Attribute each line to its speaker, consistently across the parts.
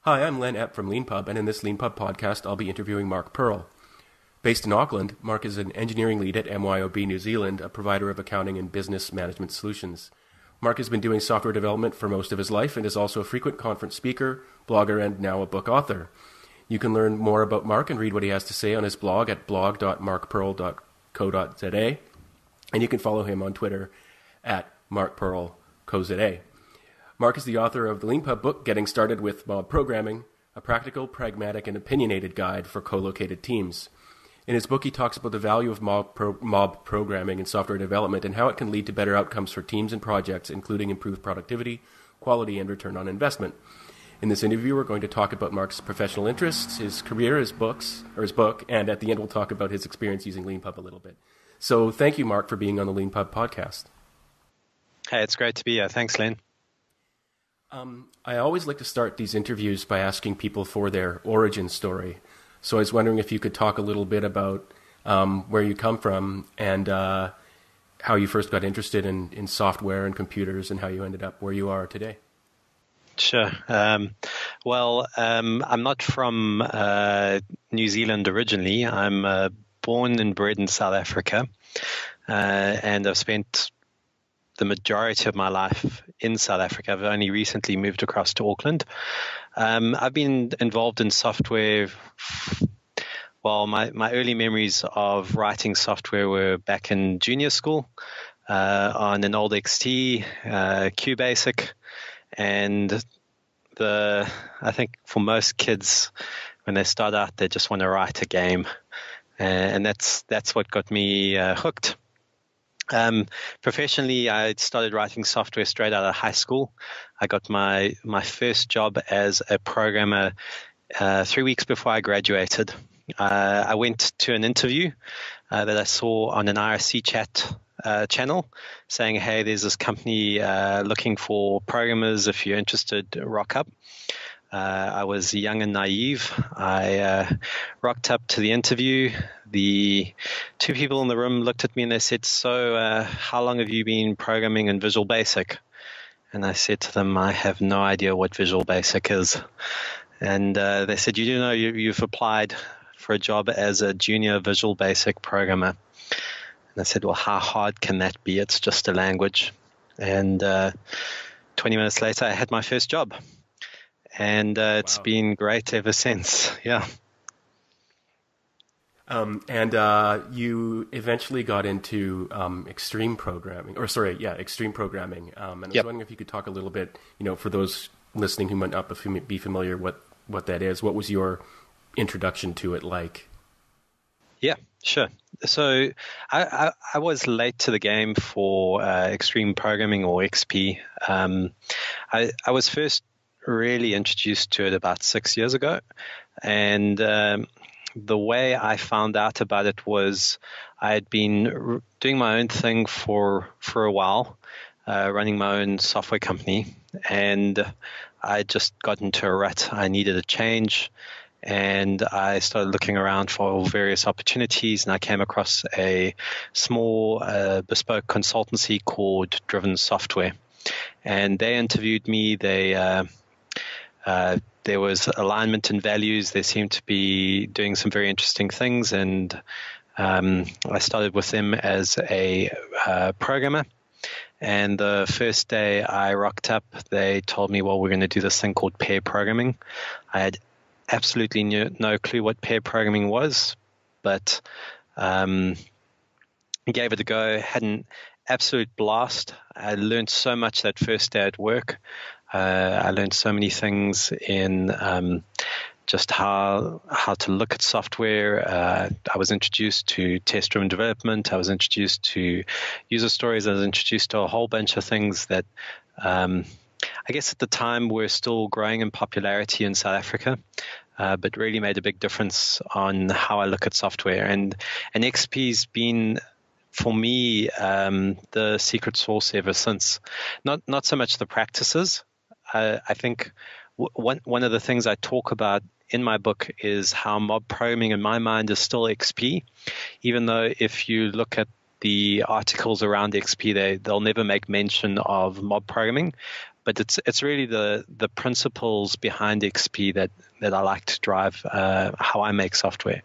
Speaker 1: Hi, I'm Len Epp from Leanpub, and in this Leanpub podcast, I'll be interviewing Mark Pearl. Based in Auckland, Mark is an engineering lead at MYOB New Zealand, a provider of accounting and business management solutions. Mark has been doing software development for most of his life and is also a frequent conference speaker, blogger, and now a book author. You can learn more about Mark and read what he has to say on his blog at blog.markpearl.co.za, and you can follow him on Twitter at markpearlcoza. Mark is the author of the Leanpub book, Getting Started with Mob Programming, a practical, pragmatic, and opinionated guide for co-located teams. In his book, he talks about the value of mob programming in software development and how it can lead to better outcomes for teams and projects, including improved productivity, quality, and return on investment. In this interview, we're going to talk about Mark's professional interests, his career, his book, and at the end we'll talk about his experience using Leanpub a little bit. So thank you, Mark, for being on the Leanpub podcast.
Speaker 2: Hey, it's great to be here. Thanks, Len.
Speaker 1: I always like to start these interviews by asking people for their origin story. So I was wondering if you could talk a little bit about where you come from and how you first got interested in software and computers and how you ended up where you are today.
Speaker 2: Sure. I'm not from New Zealand originally. I'm born and bred in South Africa, and I've spent the majority of my life in South Africa. I've only recently moved across to Auckland. I've been involved in software. Well, my early memories of writing software were back in junior school on an old XT, QBasic, and I think for most kids, when they start out, they just want to write a game, and that's what got me hooked. Professionally, I started writing software straight out of high school. I got my first job as a programmer 3 weeks before I graduated. I went to an interview that I saw on an IRC chat channel saying, hey, there's this company looking for programmers. If you're interested, rock up. I was young and naive. I rocked up to the interview. The two people in the room looked at me and they said, so how long have you been programming in Visual Basic? And I said to them, I have no idea what Visual Basic is. And they said, you do know you've applied for a job as a junior Visual Basic programmer. And I said, well, how hard can that be? It's just a language. And 20 minutes later, I had my first job. And it's been great ever since. Yeah.
Speaker 1: You eventually got into extreme programming. And I was wondering if you could talk a little bit, for those listening who might not be familiar what that is. What was your introduction to it like?
Speaker 2: Yeah, sure. So I was late to the game for extreme programming or XP. I was first really introduced to it about 6 years ago, and the way I found out about it was I had been doing my own thing for a while, running my own software company, and I just got into a rut. I needed a change, and I started looking around for various opportunities, and I came across a small bespoke consultancy called Driven Software, and they interviewed me. There was alignment in values. They seemed to be doing some very interesting things, and I started with them as a programmer. And the first day I rocked up, they told me, well, we're going to do this thing called pair programming. I had absolutely no clue what pair programming was, but gave it a go, had an absolute blast. I learned so much that first day at work. I learned so many things in just how to look at software. I was introduced to test-driven development. I was introduced to user stories. I was introduced to a whole bunch of things that I guess at the time were still growing in popularity in South Africa, but really made a big difference on how I look at software. And XP's been, for me, the secret sauce ever since. Not so much the practices. I think one of the things I talk about in my book is how mob programming, in my mind, is still XP, even though if you look at the articles around XP, they'll never make mention of mob programming. but it's really the principles behind XP that I like to drive how I make software,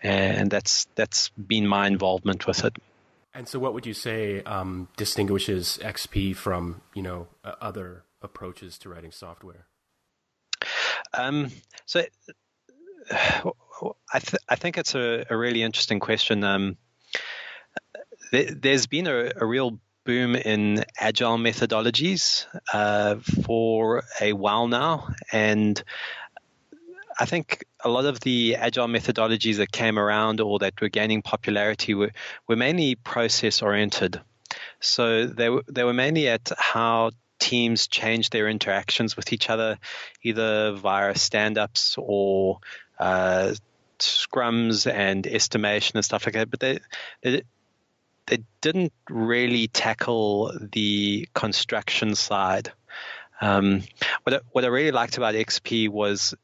Speaker 2: and that's been my involvement with it.
Speaker 1: And so what would you say distinguishes XP from, other approaches to writing software?
Speaker 2: So I think it's a really interesting question. There's been a real boom in Agile methodologies for a while now, and I think a lot of the Agile methodologies that came around or that were gaining popularity were mainly process-oriented. So they were mainly at how teams change their interactions with each other, either via stand-ups or scrums and estimation and stuff like that. But they didn't really tackle the construction side. What I really liked about XP was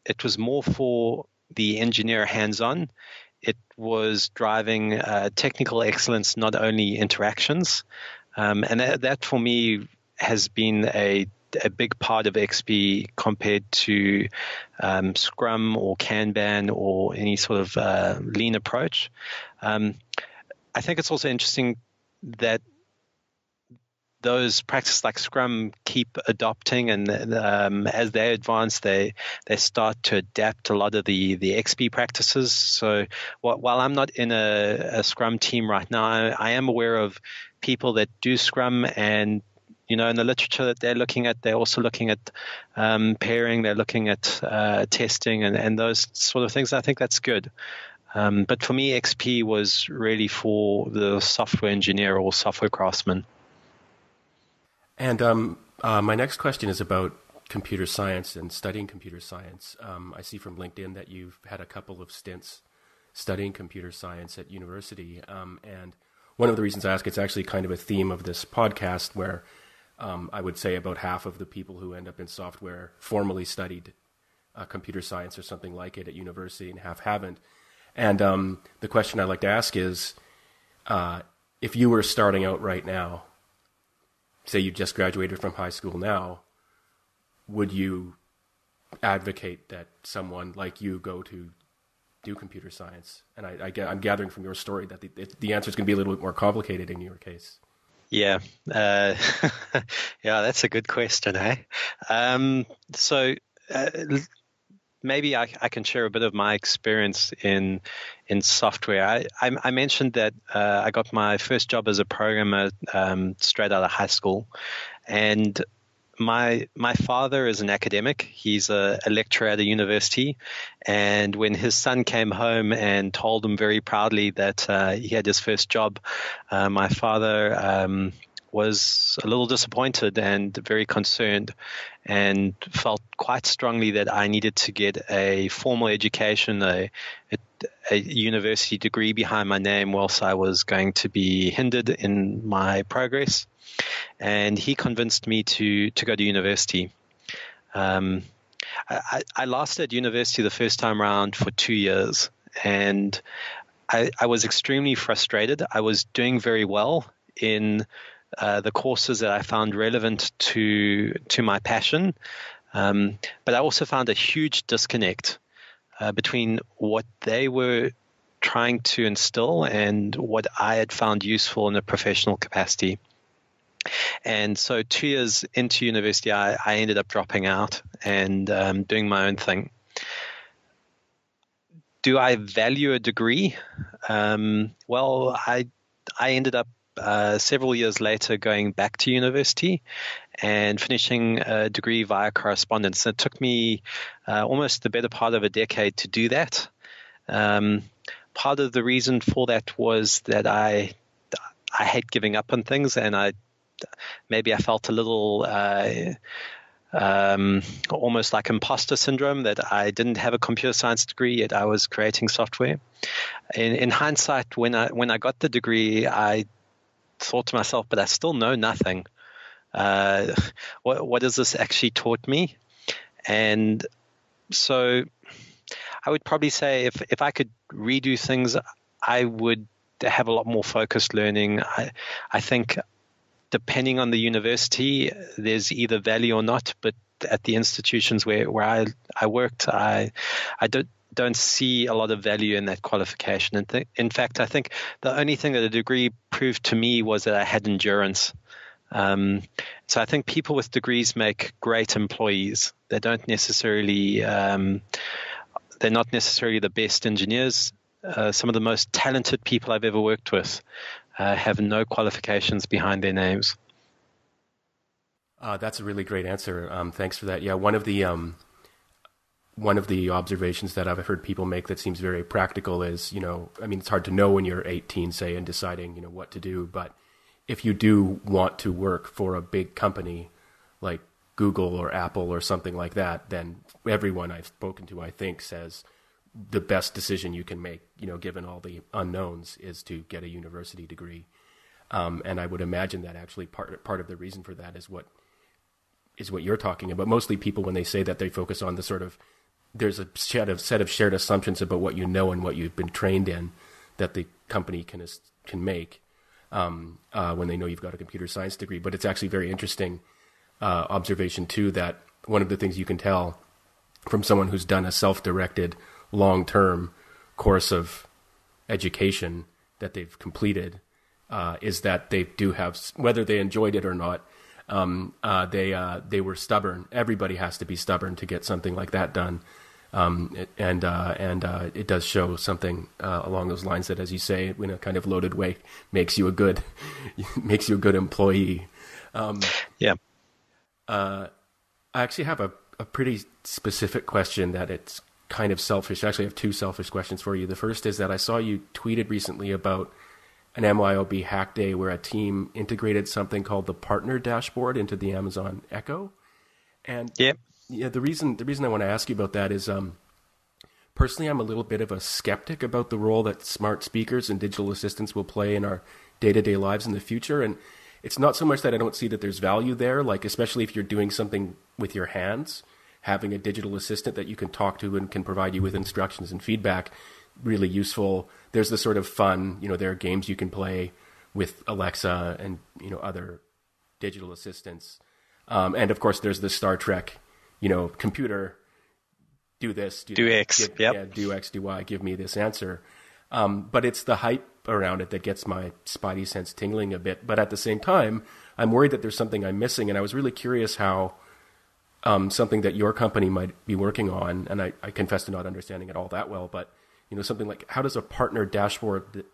Speaker 2: it was more for the engineer hands-on. It was driving technical excellence, not only interactions. And that for me has been a big part of XP compared to Scrum or Kanban or any sort of lean approach. I think it's also interesting that those practices like Scrum keep adopting, and as they advance, they start to adapt a lot of the XP practices. So while I'm not in a Scrum team right now, I am aware of people that do Scrum, and in the literature that they're looking at, they're also looking at pairing, they're looking at testing and those sort of things. I think that's good. But for me, XP was really for the software engineer or software craftsman.
Speaker 1: And my next question is about computer science and studying computer science. I see from LinkedIn that you've had a couple of stints studying computer science at university. And one of the reasons I ask, it's actually kind of a theme of this podcast where I would say about half of the people who end up in software formally studied computer science or something like it at university and half haven't. And the question I'd like to ask is, if you were starting out right now, say you just graduated from high school now, would you advocate that someone like you go to do computer science? And I'm gathering from your story that the answer is going to be a little bit more complicated in your case.
Speaker 2: Yeah. Yeah, that's a good question, eh? So maybe I can share a bit of my experience in software. I mentioned that I got my first job as a programmer straight out of high school, and my father is an academic. He's a lecturer at a university, and when his son came home and told him very proudly that he had his first job, my father was a little disappointed and very concerned, and felt quite strongly that I needed to get a formal education, a university degree behind my name, whilst I was going to be hindered in my progress. And he convinced me to go to university. I lasted at university the first time around for 2 years, and I was extremely frustrated. I was doing very well in the courses that I found relevant to my passion, but I also found a huge disconnect between what they were trying to instill and what I had found useful in a professional capacity. And so 2 years into university, I ended up dropping out and doing my own thing. Do I value a degree? Well, I ended up several years later going back to university and finishing a degree via correspondence. It took me almost the better part of a decade to do that. Part of the reason for that was that I hate giving up on things, and I felt a little almost like imposter syndrome that I didn't have a computer science degree yet I was creating software. In hindsight, when I got the degree, I thought to myself, but I still know nothing. What has this actually taught me? And so I would probably say if I could redo things, I would have a lot more focused learning. I think depending on the university, there's either value or not. But at the institutions where I worked, I don't see a lot of value in that qualification. And in fact, I think the only thing that a degree proved to me was that I had endurance. So I think people with degrees make great employees. They don't necessarily, they're not necessarily the best engineers. Some of the most talented people I've ever worked with have no qualifications behind their names.
Speaker 1: That's a really great answer. Thanks for that. Yeah, one of the observations that I've heard people make that seems very practical is, it's hard to know when you're 18, say, and deciding, what to do. But if you do want to work for a big company like Google or Apple or something like that, then everyone I've spoken to, I think, says the best decision you can make, given all the unknowns, is to get a university degree. And I would imagine that actually part of the reason for that is what you're talking about. Mostly people, when they say that, they focus on the sort of, there's a set of shared assumptions about what you know and what you've been trained in that the company can make when they know you've got a computer science degree. But it's actually very interesting observation too, that one of the things you can tell from someone who's done a self-directed long-term course of education that they've completed is that they do have, whether they enjoyed it or not, they were stubborn. Everybody has to be stubborn to get something like that done. And it does show something along those lines that, as you say, in a kind of loaded way, makes you a good employee. I actually have a pretty specific question that it's kind of selfish. Actually, I have two selfish questions for you. The first is that I saw you tweeted recently about an MYOB hack day where a team integrated something called the partner dashboard into the Amazon Echo. And the reason I want to ask you about that is, personally, I'm a little bit of a skeptic about the role that smart speakers and digital assistants will play in our day-to-day lives in the future. And it's not so much that I don't see that there's value there, like especially if you're doing something with your hands, having a digital assistant that you can talk to and can provide you with instructions and feedback, really useful. There's the sort of fun, there are games you can play with Alexa and, other digital assistants. And of course, there's the Star Trek, computer, do this,
Speaker 2: do X,
Speaker 1: do X, do Y, give me this answer. But it's the hype around it that gets my spidey sense tingling a bit. But at the same time, I'm worried that there's something I'm missing. And I was really curious how something that your company might be working on, and I confess to not understanding it all that well, but something like, how does a partner dashboard,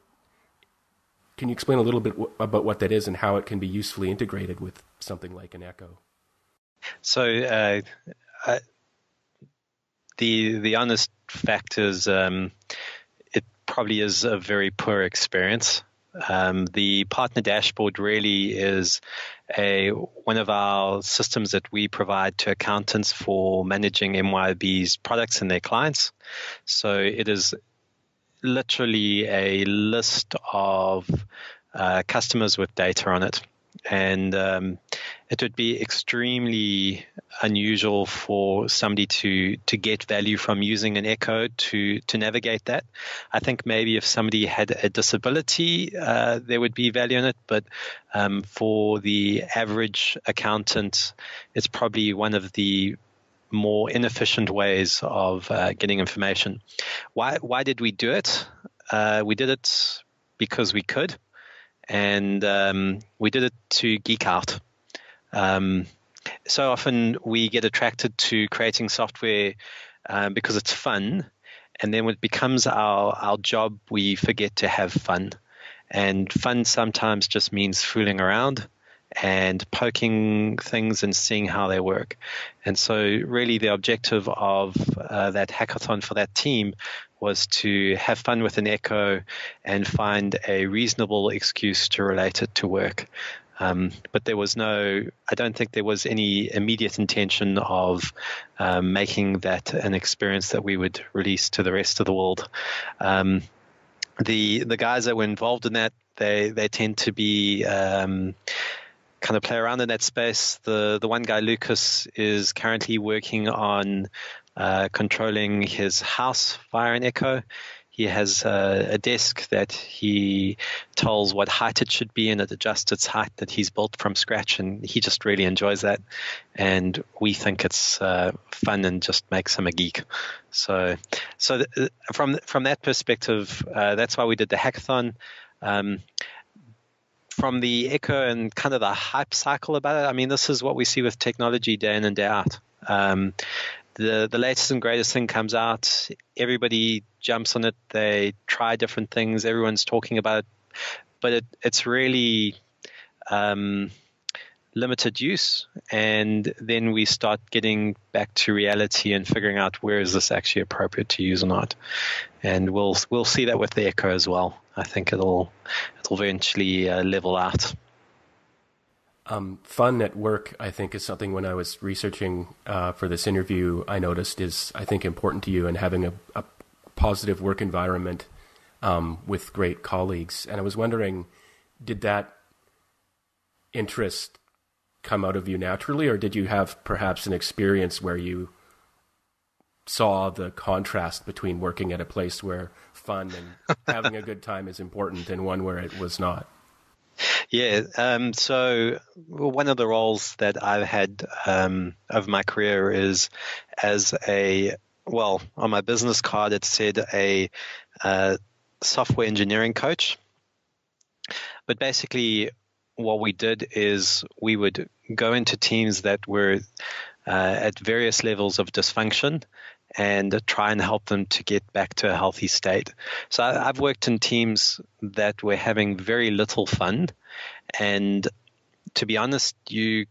Speaker 1: can you explain a little bit about what that is and how it can be usefully integrated with something like an Echo?
Speaker 2: So the honest fact is it probably is a very poor experience. The partner dashboard really is one of our systems that we provide to accountants for managing MYOB's products and their clients. So it is literally a list of customers with data on it. And it would be extremely unusual for somebody to get value from using an Echo to navigate that. I think maybe if somebody had a disability, there would be value in it. But for the average accountant, it's probably one of the more inefficient ways of getting information. Why did we do it? We did it because we could. And we did it to geek out. So often we get attracted to creating software because it's fun, and then when it becomes our job, we forget to have fun. And fun sometimes just means fooling around and poking things and seeing how they work. And so really the objective of that hackathon for that team was to have fun with an Echo and find a reasonable excuse to relate it to work. But I don't think there was any immediate intention of making that an experience that we would release to the rest of the world. The guys that were involved in that, they tend to be kind of play around in that space. The one guy, Lucas, is currently working on controlling his house via an Echo. He has a desk that he tells what height it should be, and it adjusts its height that he's built from scratch, and he just really enjoys that. And we think it's fun and just makes him a geek. So from that perspective, that's why we did the hackathon. From the echo and kind of the hype cycle about it, I mean, this is what we see with technology day in and day out. The latest and greatest thing comes out, everybody jumps on it, they try different things, everyone's talking about it, but it's really limited use, and then we start getting back to reality and figuring out where is this actually appropriate to use or not. And we'll see that with the echo as well. I think it'll eventually level out.
Speaker 1: Fun at work, I think, is something when I was researching for this interview, I noticed is, I think, important to you, and having a positive work environment with great colleagues. And I was wondering, did that interest come out of you naturally, or did you have perhaps an experience where you saw the contrast between working at a place where fun and having a good time is important and one where it was not?
Speaker 2: Yeah. So one of the roles that I've had of my career is as on my business card, it said a software engineering coach. But basically what we did is we would go into teams that were at various levels of dysfunction and try and help them to get back to a healthy state. So I've worked in teams that were having very little fun, and to be honest, you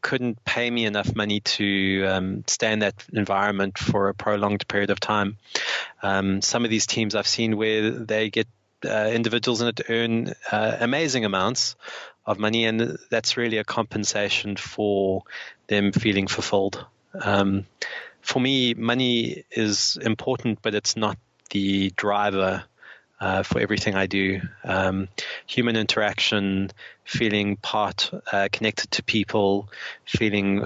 Speaker 2: couldn't pay me enough money to stay in that environment for a prolonged period of time. Some of these teams I've seen where they get individuals in it earn amazing amounts of money, and that's really a compensation for them feeling fulfilled. For me, money is important, but it's not the driver for everything I do. Human interaction, feeling connected to people, feeling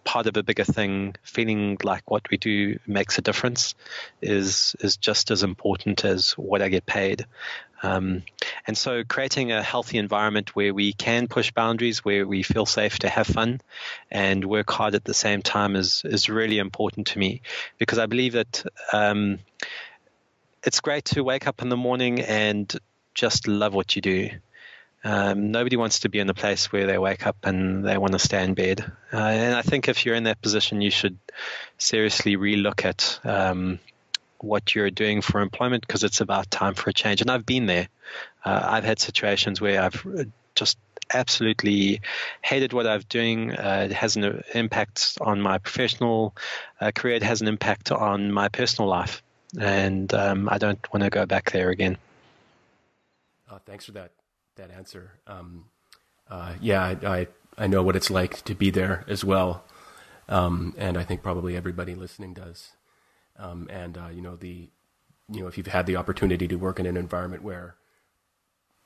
Speaker 2: part of a bigger thing, feeling like what we do makes a difference is just as important as what I get paid. And so creating a healthy environment where we can push boundaries, where we feel safe to have fun and work hard at the same time is really important to me, because I believe that it's great to wake up in the morning and just love what you do. Nobody wants to be in a place where they wake up and they want to stay in bed. And I think if you're in that position, you should seriously relook at what you're doing for employment, because it's about time for a change. And I've been there. I've had situations where I've just absolutely hated what I'm doing. It has an impact on my professional career. It has an impact on my personal life. And I don't want to go back there again.
Speaker 1: Thanks for that answer. I know what it's like to be there as well. And I think probably everybody listening does. If you've had the opportunity to work in an environment where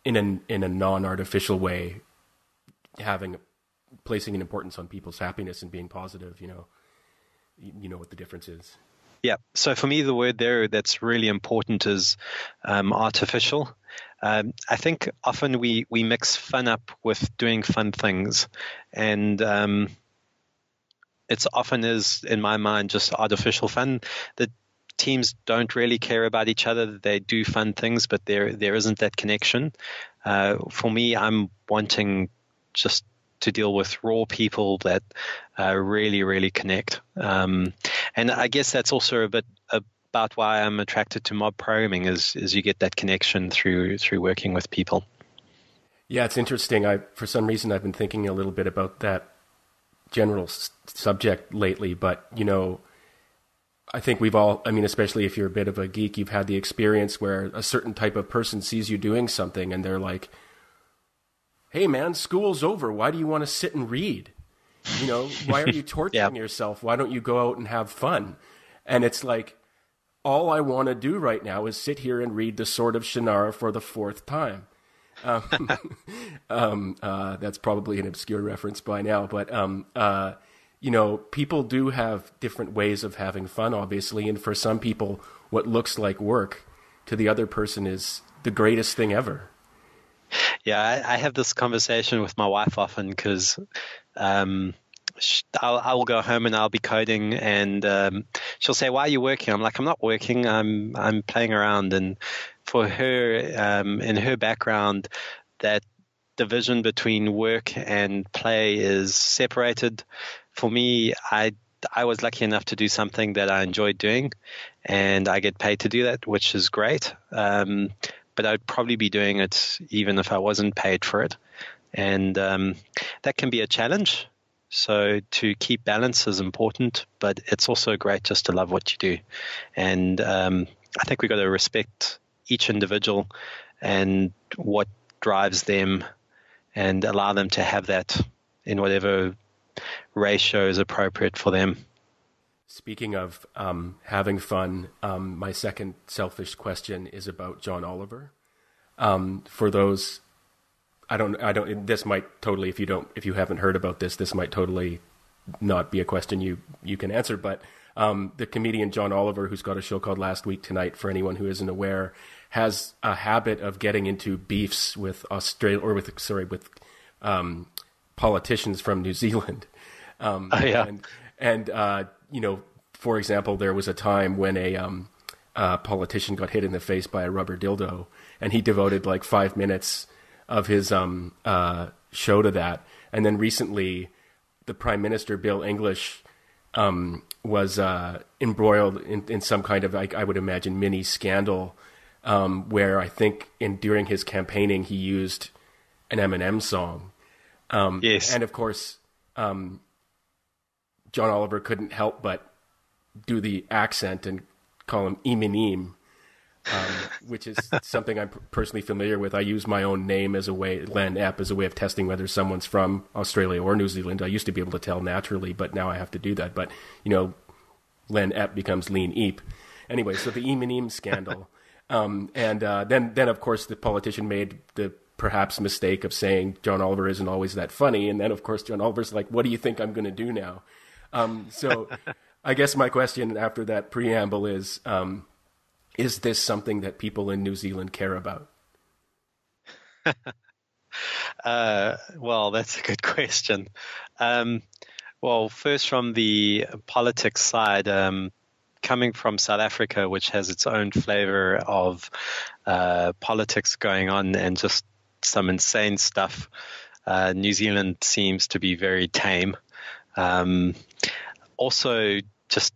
Speaker 1: in a non-artificial way, placing an importance on people's happiness and being positive, you know what the difference is.
Speaker 2: Yeah. So for me, the word there that's really important is artificial. I think often we mix fun up with doing fun things, and it's often is, in my mind, just artificial fun. The teams don't really care about each other. They do fun things, but there isn't that connection. For me, I'm wanting just to deal with raw people that really, really connect. And I guess that's also a bit about why I'm attracted to mob programming is you get that connection through working with people.
Speaker 1: Yeah, it's interesting. For some reason, I've been thinking a little bit about that general subject lately, but I think we've all, especially if you're a bit of a geek, you've had the experience where a certain type of person sees you doing something and they're like, hey man, school's over. Why do you want to sit and read? Why are you torturing yourself? Why don't you go out and have fun? And it's like, all I want to do right now is sit here and read the Sword of Shannara for the 4th time. That's probably an obscure reference by now, but people do have different ways of having fun, obviously, and for some people, what looks like work to the other person is the greatest thing ever.
Speaker 2: Yeah, I have this conversation with my wife often because I'll go home and I'll be coding, and she'll say, "Why are you working?" I'm like, "I'm not working. I'm playing around." And for her, in her background, that division between work and play is separated. For me, I was lucky enough to do something that I enjoyed doing, and I get paid to do that, which is great. But I'd probably be doing it even if I wasn't paid for it. And that can be a challenge. So to keep balance is important, but it's also great just to love what you do. And I think we've got to respect each individual and what drives them and allow them to have that in whatever ratio is appropriate for them.
Speaker 1: Speaking of having fun, my second selfish question is about John Oliver. For those, this might totally, if you haven't heard about this might totally not be a question you can answer, but the comedian John Oliver, who's got a show called Last Week Tonight, for anyone who isn't aware, has a habit of getting into beefs with politicians from New Zealand. For example, there was a time when a politician got hit in the face by a rubber dildo, and he devoted like 5 minutes of his show to that. And then recently, the Prime Minister, Bill English, was embroiled in some kind of, I would imagine, mini scandal, where I think during his campaigning he used an Eminem song.
Speaker 2: Yes.
Speaker 1: And of course, John Oliver couldn't help but do the accent and call him Eminem, which is something I'm personally familiar with. I use my own name as a way, Len Epp, as a way of testing whether someone's from Australia or New Zealand. I used to be able to tell naturally, but now I have to do that. But, Len Epp becomes Lean Epp. Anyway, so the Eminem scandal. Then, of course, the politician made the perhaps mistake of saying John Oliver isn't always that funny. And then, of course, John Oliver's like, what do you think I'm going to do now? So I guess my question after that preamble is this something that people in New Zealand care about?
Speaker 2: Well, that's a good question. Well, first from the politics side, coming from South Africa, which has its own flavor of politics going on and just some insane stuff, New Zealand seems to be very tame. Also, just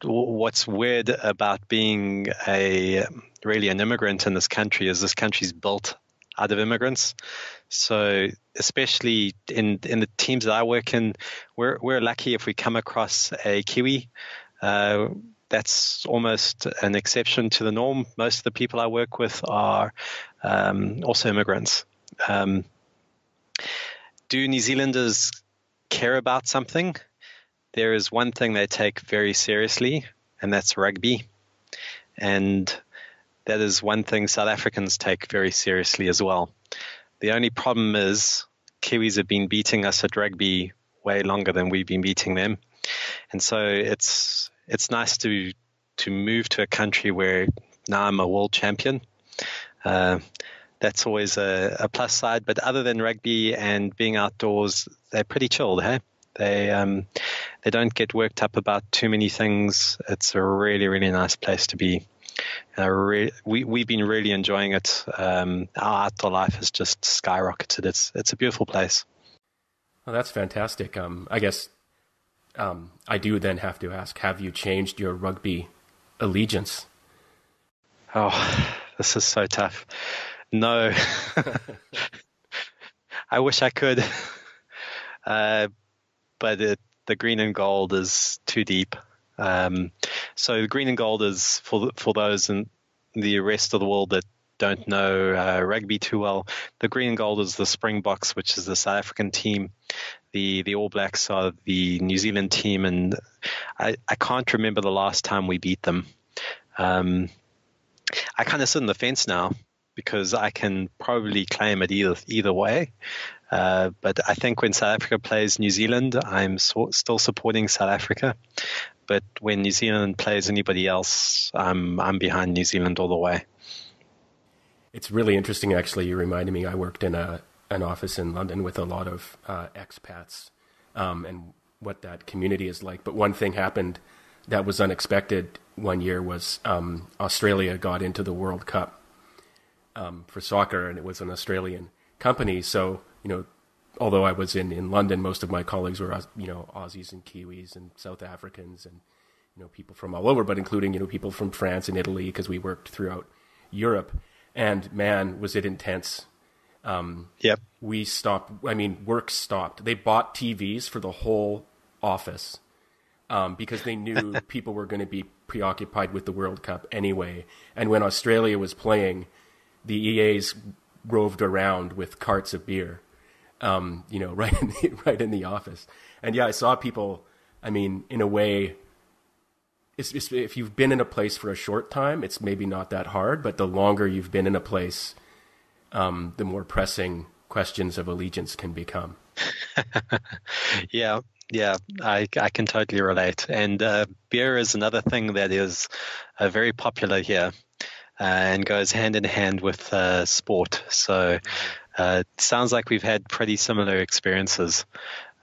Speaker 2: what's weird about being really an immigrant in this country is this country's built out of immigrants. So especially in the teams that I work in, we're lucky if we come across a Kiwi. That's almost an exception to the norm. Most of the people I work with are also immigrants. Do New Zealanders care about something? There is one thing they take very seriously, and that's rugby. And that is one thing South Africans take very seriously as well. The only problem is Kiwis have been beating us at rugby way longer than we've been beating them. And so it's nice to move to a country where now I'm a world champion. That's always a plus side. But other than rugby and being outdoors, they're pretty chilled, hey? They don't get worked up about too many things. It's a really, really nice place to be. We've been really enjoying it. Our outdoor life has just skyrocketed. It's a beautiful place.
Speaker 1: Well, that's fantastic. I guess I do then have to ask, have you changed your rugby allegiance?
Speaker 2: Oh, this is so tough. No. I wish I could. But the green and gold is too deep. So the green and gold is for those in the rest of the world that don't know rugby too well. The green and gold is the Springboks, which is the South African team. The All Blacks are the New Zealand team, and I can't remember the last time we beat them. I kind of sit on the fence now because I can probably claim it either way. But I think when South Africa plays New Zealand, I'm still supporting South Africa. But when New Zealand plays anybody else, I'm behind New Zealand all the way.
Speaker 1: It's really interesting, actually. You reminded me. I worked in an office in London with a lot of expats, and what that community is like. But one thing happened that was unexpected one year was Australia got into the World Cup for soccer, and it was an Australian company. So, although I was in London, most of my colleagues were, Aussies and Kiwis and South Africans and, people from all over, but including, people from France and Italy, because we worked throughout Europe. And man, was it intense.
Speaker 2: Yep.
Speaker 1: We stopped. Work stopped. They bought TVs for the whole office because they knew people were going to be preoccupied with the World Cup anyway. And when Australia was playing, the EAs roved around with carts of beer, right in the office. And yeah, I saw people. In a way, if you've been in a place for a short time, it's maybe not that hard. But the longer you've been in a place, the more pressing questions of allegiance can become.
Speaker 2: Yeah, I can totally relate. And beer is another thing that is very popular here and goes hand in hand with sport. So it sounds like we've had pretty similar experiences.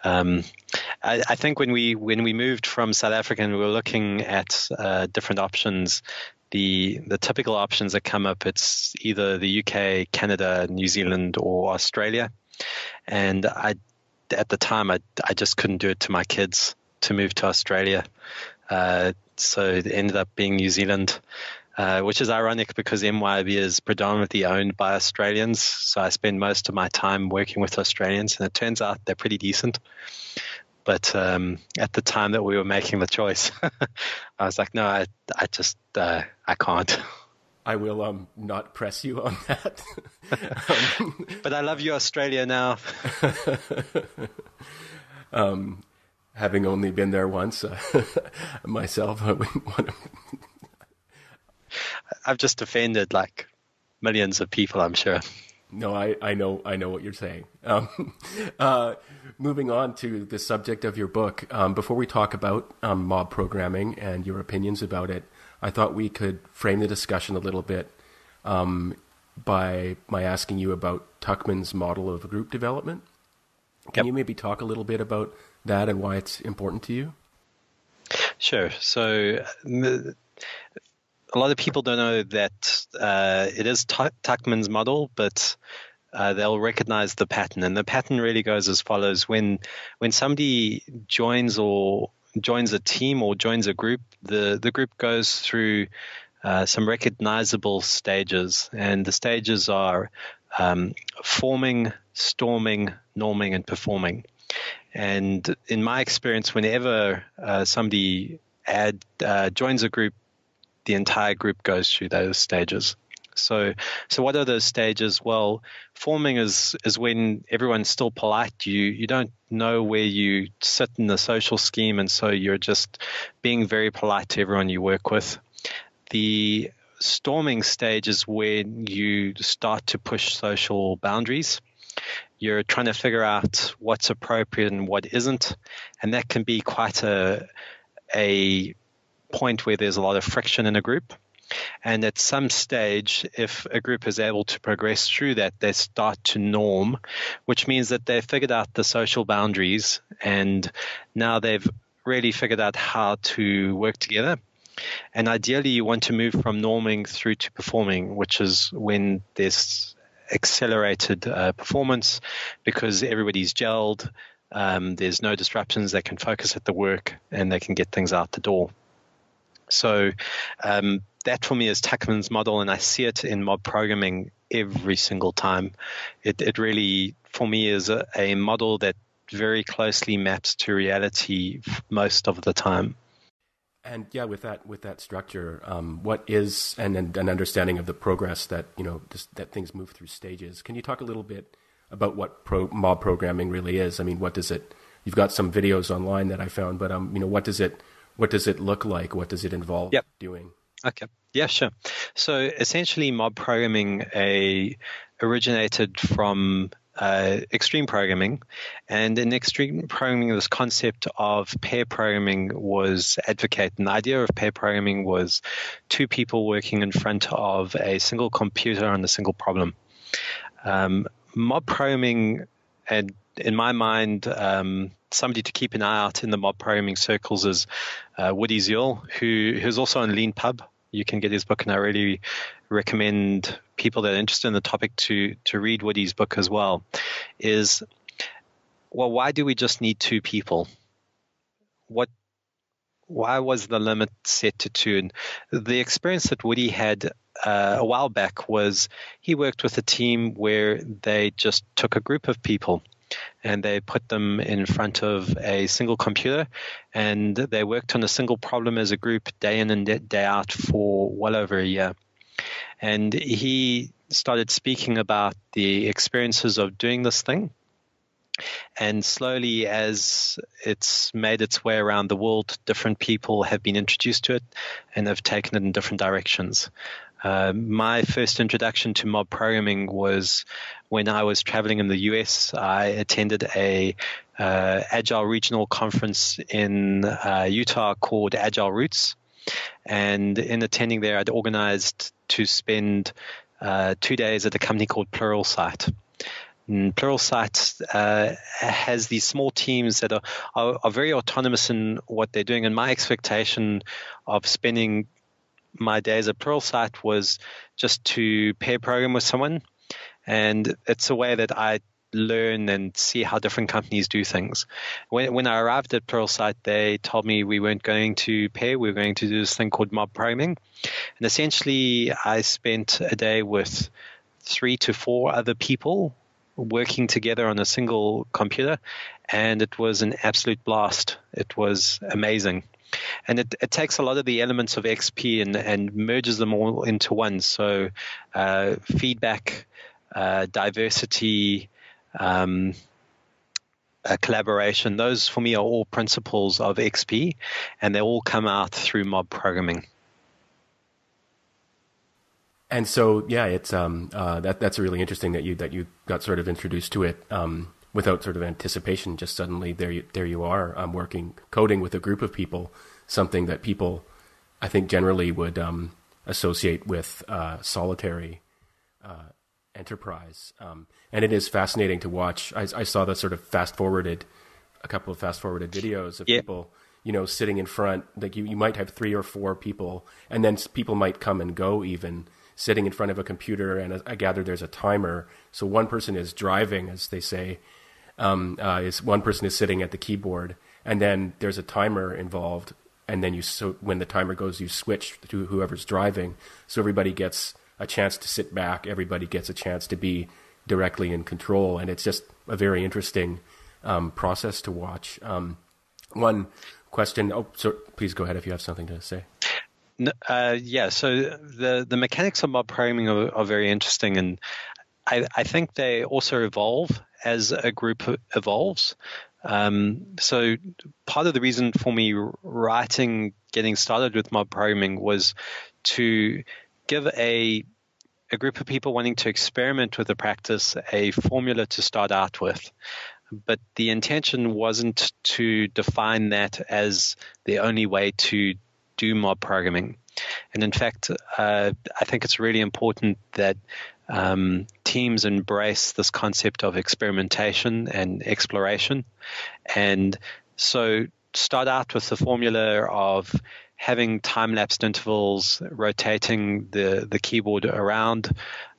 Speaker 2: I think when we moved from South Africa and we were looking at different options, the typical options that come up, it's either the UK, Canada, New Zealand, or Australia. And at the time, I just couldn't do it to my kids to move to Australia. So it ended up being New Zealand, which is ironic because MYOB is predominantly owned by Australians. So I spend most of my time working with Australians, and it turns out they're pretty decent. But at the time that we were making the choice, I was like, no, I just I can't.
Speaker 1: I will not press you on that.
Speaker 2: But I love you, Australia, now.
Speaker 1: Having only been there once myself, I wouldn't want to.
Speaker 2: I've just offended like millions of people, I'm sure.
Speaker 1: No, I know what you're saying. Moving on to the subject of your book, before we talk about mob programming and your opinions about it, I thought we could frame the discussion a little bit by asking you about Tuckmans' model of group development. Can you maybe talk a little bit about that and why it's important to you? Sure.
Speaker 2: So a lot of people don't know that it is Tuckmans' model, but they'll recognize the pattern. And the pattern really goes as follows. When somebody joins a team or joins a group, the group goes through some recognizable stages. And the stages are forming, storming, norming, and performing. And in my experience, whenever somebody joins a group, the entire group goes through those stages. So what are those stages? Well, forming is when everyone's still polite. You don't know where you sit in the social scheme, and so you're just being very polite to everyone you work with. The storming stage is when you start to push social boundaries. You're trying to figure out what's appropriate and what isn't, and that can be quite a point where there's a lot of friction in a group. And at some stage, if a group is able to progress through that, they start to norm, which means that they've figured out the social boundaries, and now they've really figured out how to work together. And ideally, you want to move from norming through to performing, which is when there's accelerated performance because everybody's gelled. There's no disruptions. They can focus at the work and they can get things out the door. So that for me is Tuckmans' model, and I see it in mob programming every single time. It really, for me, is a model that very closely maps to reality most of the time.
Speaker 1: And yeah, with that structure, what is an understanding of the progress that that things move through stages? Can you talk a little bit about what mob programming really is? I mean, what does it? You've got some videos online that I found, but what does it look like? What does it involve doing?
Speaker 2: Okay. Yeah, sure. So essentially mob programming originated from extreme programming. And in extreme programming, this concept of pair programming was advocated. And the idea of pair programming was two people working in front of a single computer on a single problem. Mob programming, and in my mind, somebody to keep an eye out in the mob programming circles is Woody Ziel, who's also on Leanpub. You can get his book, and I really recommend people that are interested in the topic to read Woody's book as well. Why do we just need two people? Why was the limit set to two? And the experience that Woody had a while back was he worked with a team where they just took a group of people and they put them in front of a single computer, and they worked on a single problem as a group day in and day out for well over a year. And he started speaking about the experiences of doing this thing. And slowly, as it's made its way around the world, different people have been introduced to it and have taken it in different directions. My first introduction to mob programming was when I was traveling in the US. I attended a Agile regional conference in Utah called Agile Roots. And in attending there, I'd organized to spend 2 days at a company called Pluralsight. And Pluralsight has these small teams that are very autonomous in what they're doing. And my expectation of spending my days at Pluralsight was just to pair program with someone. And it's a way that I learn and see how different companies do things. When I arrived at Pluralsight, they told me we weren't going to pair, we were going to do this thing called mob programming. And essentially, I spent a day with 3 to 4 other people working together on a single computer, and it was an absolute blast. It was amazing. And it takes a lot of the elements of XP and merges them all into one. So feedback, diversity, collaboration, those for me are all principles of XP, and they all come out through mob programming.
Speaker 1: And so, yeah, it's that's really interesting that you got sort of introduced to it without sort of anticipation. Just suddenly there you are coding with a group of people, something that people I think generally would associate with solitary enterprise. And it is fascinating to watch. I saw the sort of a couple of fast forwarded videos of people, sitting in front. Like you might have 3 or 4 people, and then people might come and go even, sitting in front of a computer, and I gather there's a timer. So one person is driving, as they say, one person is sitting at the keyboard, and then there's a timer involved, and then when the timer goes, you switch to whoever's driving, so everybody gets a chance to sit back, everybody gets a chance to be directly in control, and it's just a very interesting process to watch. One question, please go ahead if you have something to say.
Speaker 2: So the mechanics of mob programming are very interesting, and I think they also evolve as a group evolves. So part of the reason for me getting started with mob programming was to give a group of people wanting to experiment with the practice a formula to start out with. But the intention wasn't to define that as the only way to do mob programming. And in fact, I think it's really important that teams embrace this concept of experimentation and exploration. And so start out with the formula of having time-lapsed intervals, rotating the keyboard around.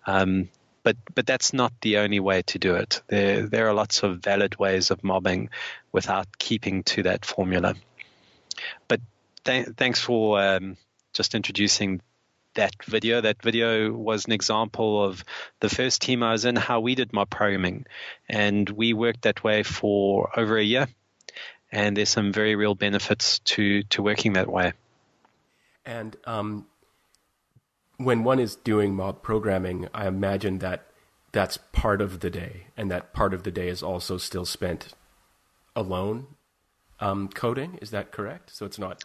Speaker 2: But that's not the only way to do it. There are lots of valid ways of mobbing without keeping to that formula. But thanks for just introducing that video. That video was an example of the first team I was in, how we did mob programming. And we worked that way for over a year. And there's some very real benefits to working that way.
Speaker 1: And when one is doing mob programming, I imagine that's part of the day, and that part of the day is also still spent alone coding. Is that correct? So it's not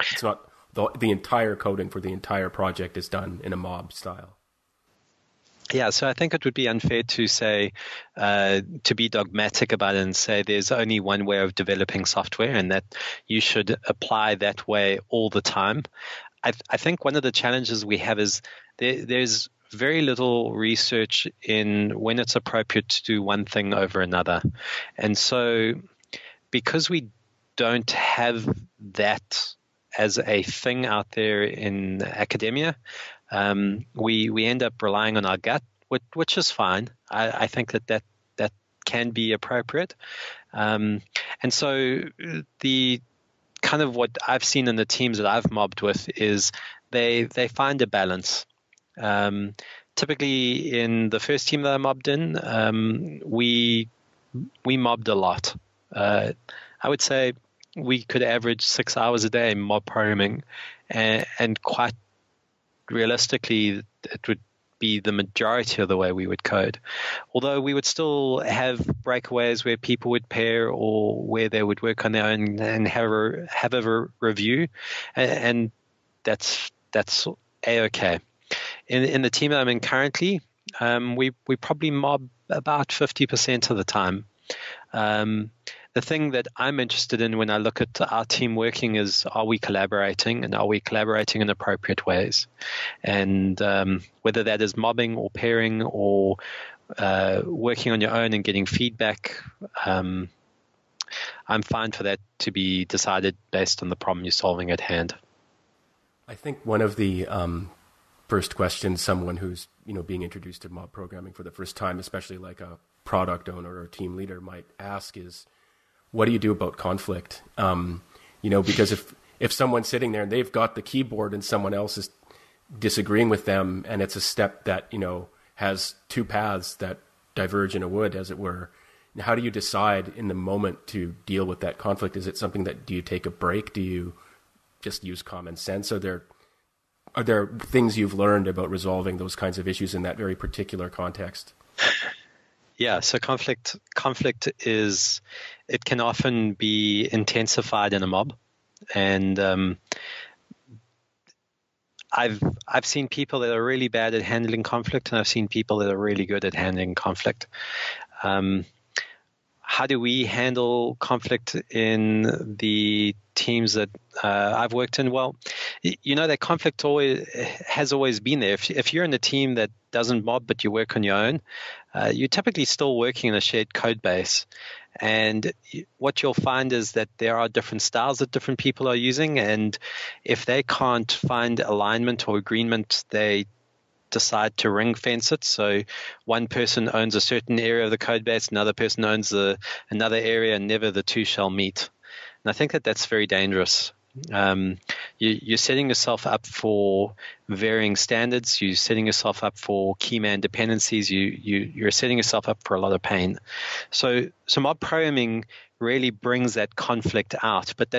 Speaker 1: the entire coding for the entire project is done in a mob style.
Speaker 2: Yeah, so I think it would be unfair to say, to be dogmatic about it and say there's only one way of developing software and that you should apply that way all the time. I think one of the challenges we have is there's very little research in when it's appropriate to do one thing over another. And so because we don't have that as a thing out there in academia, we end up relying on our gut, which is fine. I think that can be appropriate. And so the kind of what I've seen in the teams that I've mobbed with is they find a balance. Typically in the first team that I mobbed in, we mobbed a lot. I would say we could average 6 hours a day mob programming, and quite realistically, it would be the majority of the way we would code. Although we would still have breakaways where people would pair or where they would work on their own and have a review, and that's a-okay. In the team that I'm in currently, we probably mob about 50% of the time. The thing that I'm interested in when I look at our team working is, are we collaborating, and are we collaborating in appropriate ways? And whether that is mobbing or pairing or working on your own and getting feedback, I'm fine for that to be decided based on the problem you're solving at hand.
Speaker 1: I think one of the first questions someone who's being introduced to mob programming for the first time, especially like a product owner or team leader, might ask is, what do you do about conflict? Because if someone's sitting there and they've got the keyboard and someone else is disagreeing with them, and it's a step that, has two paths that diverge in a wood, as it were, how do you decide in the moment to deal with that conflict? Is it something that, do you take a break? Do you just use common sense? Are there things you've learned about resolving those kinds of issues in that very particular context?
Speaker 2: Yeah, so conflict is, it can often be intensified in a mob, and I've seen people that are really bad at handling conflict, and I've seen people that are really good at handling conflict. How do we handle conflict in the teams that I've worked in? Well, that conflict has always been there. If you're in a team that doesn't mob but you work on your own, you're typically still working in a shared code base. And what you'll find is that there are different styles that different people are using, and if they can't find alignment or agreement, they decide to ring fence it. So one person owns a certain area of the code base, another person owns another area, and never the two shall meet. And I think that that's very dangerous. You're setting yourself up for varying standards. You're setting yourself up for key man dependencies. You're setting yourself up for a lot of pain. So mob programming really brings that conflict out, but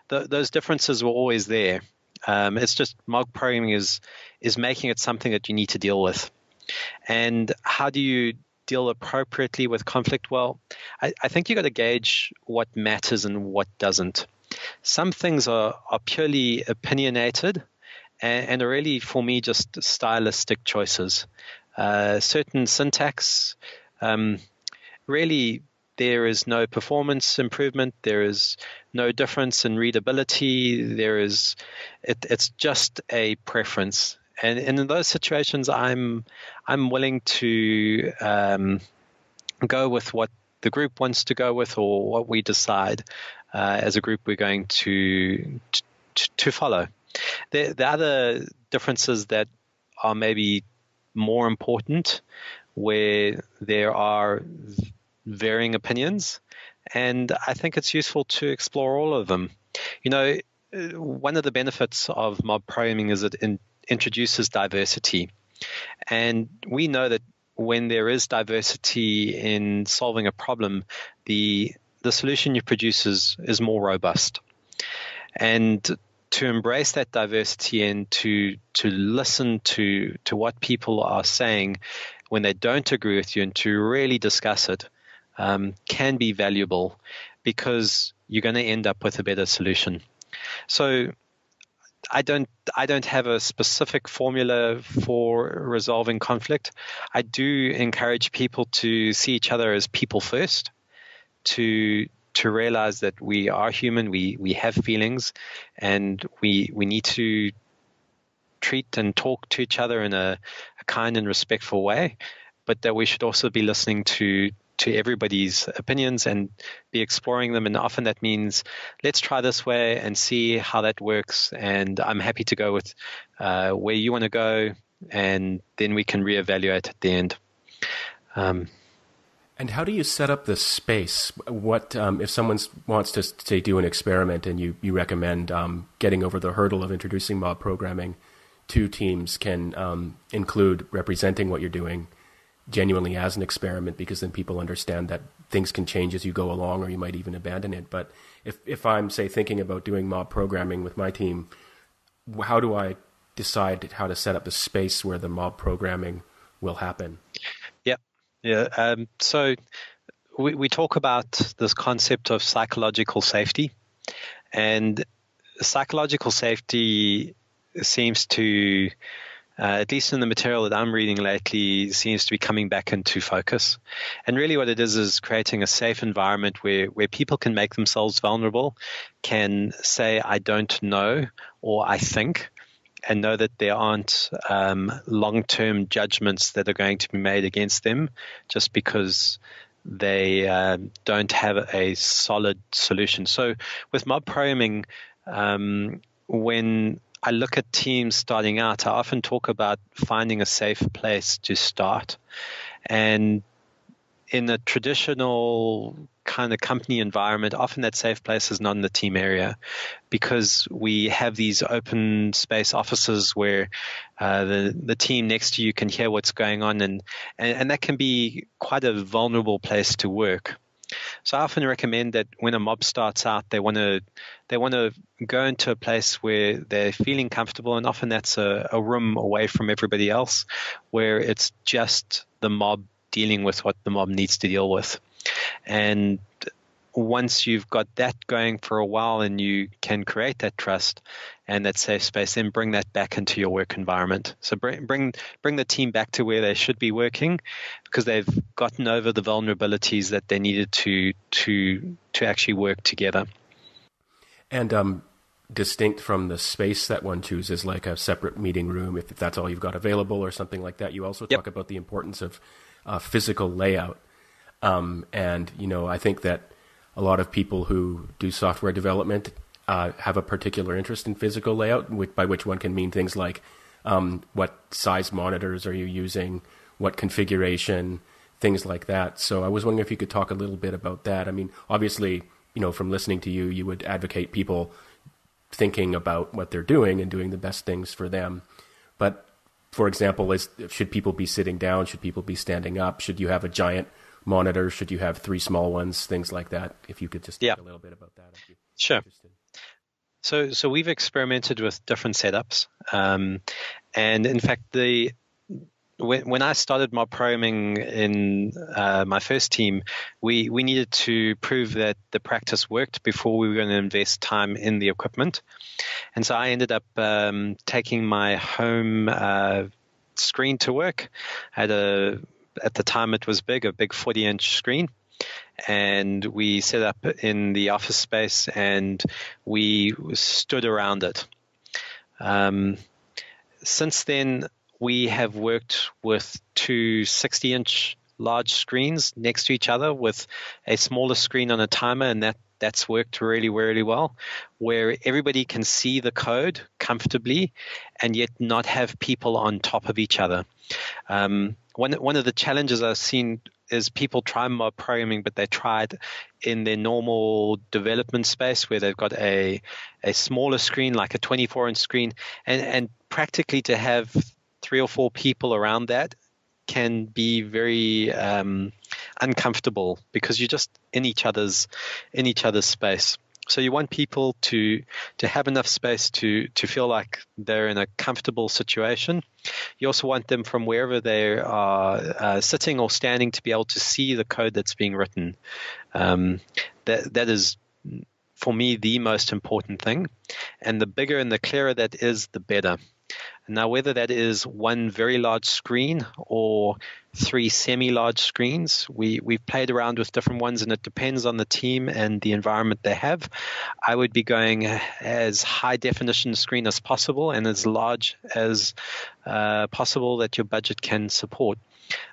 Speaker 2: those differences were always there. It's just mob programming is making it something that you need to deal with. And how do you deal appropriately with conflict? Well, I think you got to gauge what matters and what doesn't. Some things are purely opinionated and are really, for me, just stylistic choices. Certain syntax, really, there is no performance improvement. There is no difference in readability. It's just a preference. And in those situations, I'm willing to go with what the group wants to go with, or what we decide as a group we're going to follow. The other differences that are maybe more important, where there are varying opinions, and I think it's useful to explore all of them. One of the benefits of mob programming is it introduces diversity, and we know that when there is diversity in solving a problem, the solution you produce is more robust. And to embrace that diversity and to listen to what people are saying when they don't agree with you, and to really discuss it, can be valuable, because you're going to end up with a better solution. So I don't have a specific formula for resolving conflict. I do encourage people to see each other as people first, to realize that we are human, we have feelings, and we need to treat and talk to each other in a kind and respectful way, but that we should also be listening to everybody's opinions and be exploring them. And often that means, let's try this way and see how that works. And I'm happy to go with where you want to go, and then we can reevaluate at the end.
Speaker 1: And how do you set up the space? What if someone wants to, say, do an experiment, and you recommend getting over the hurdle of introducing mob programming? Two teams can include representing what you're doing genuinely as an experiment, because then people understand that things can change as you go along, or you might even abandon it. But if I'm, say, thinking about doing mob programming with my team, how do I decide how to set up the space where the mob programming will happen?
Speaker 2: Yeah. So we talk about this concept of psychological safety, and psychological safety seems to, at least in the material that I'm reading lately, seems to be coming back into focus. And really what it is creating a safe environment where people can make themselves vulnerable, can say, I don't know, or I think, and know that there aren't long-term judgments that are going to be made against them just because they don't have a solid solution. So with mob programming, when I look at teams starting out, I often talk about finding a safe place to start. And in a traditional kind of company environment, often that safe place is not in the team area, because we have these open space offices where the team next to you can hear what's going on, and that can be quite a vulnerable place to work. So I often recommend that when a mob starts out, they want to go into a place where they're feeling comfortable, and often that's a room away from everybody else, where it's just the mob dealing with what the mob needs to deal with. And once you've got that going for a while and you can create that trust and that safe space, then bring that back into your work environment. So bring the team back to where they should be working, because they've gotten over the vulnerabilities that they needed to actually work together.
Speaker 1: And distinct from the space that one chooses, like a separate meeting room, if that's all you've got available or something like that. You also talk about the importance of physical layout. And, I think that a lot of people who do software development have a particular interest in physical layout, by which one can mean things like what size monitors are you using, what configuration, things like that. So I was wondering if you could talk a little bit about that. I mean, obviously, from listening to you, you would advocate people thinking about what they're doing and doing the best things for them. But, for example, should people be sitting down? Should people be standing up? Should you have a giant monitor? Should you have 3 small ones? Things like that. If you could just talk a little bit about that.
Speaker 2: Sure. So we've experimented with different setups. And in fact, when I started mob programming in my first team, we needed to prove that the practice worked before we were going to invest time in the equipment. And so I ended up taking my home screen to work. At the time it was big, a big 40-inch screen. And we set up in the office space and we stood around it. Since then, we have worked with 2 60-inch large screens next to each other with a smaller screen on a timer, and that's worked really, really well, where everybody can see the code comfortably and yet not have people on top of each other. One of the challenges I've seen is people try mob programming, but they try it in their normal development space where they've got a smaller screen, like a 24-inch screen, and practically to have 3 or 4 people around that can be very uncomfortable, because you're just in each other's space. So you want people to have enough space to feel like they're in a comfortable situation. You also want them, from wherever they are sitting or standing, to be able to see the code that's being written. That is for me, the most important thing. And the bigger and the clearer that is, the better. Now, whether that is one very large screen or 3 semi-large screens, we've played around with different ones, and it depends on the team and the environment they have. I would be going as high definition screen as possible and as large as possible that your budget can support.